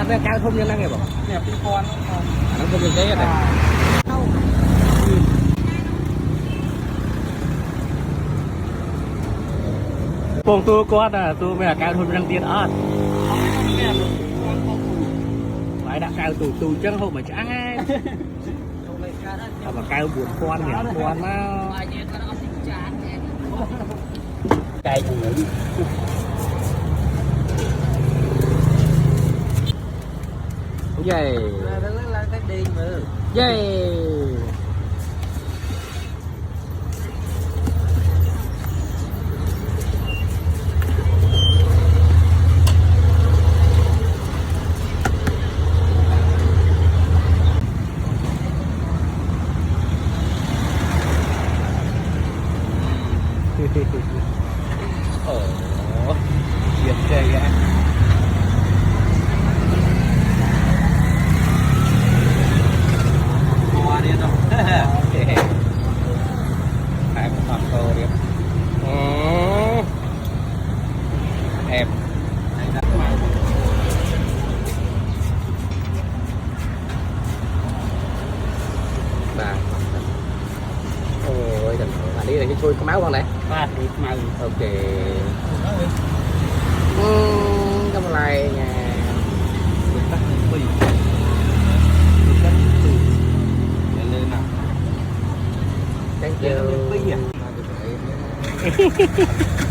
cái cao không nhân năng nghe bảo nè phi con nó không được đấy này Pong tu có à tu bây giờ cao hơn năng tiền ớt phải đã cao tù chân không mà chả mà cao buồn con nhỉ con nó cay cũng nghĩ dây dây ồ tuyệt vời ạ hoa đi đâu hai một mặt tô đi em bà ôi trời ơi, đi này cái chui có máu không này? ba thịt màu Ok. Trong này nha. Thank you.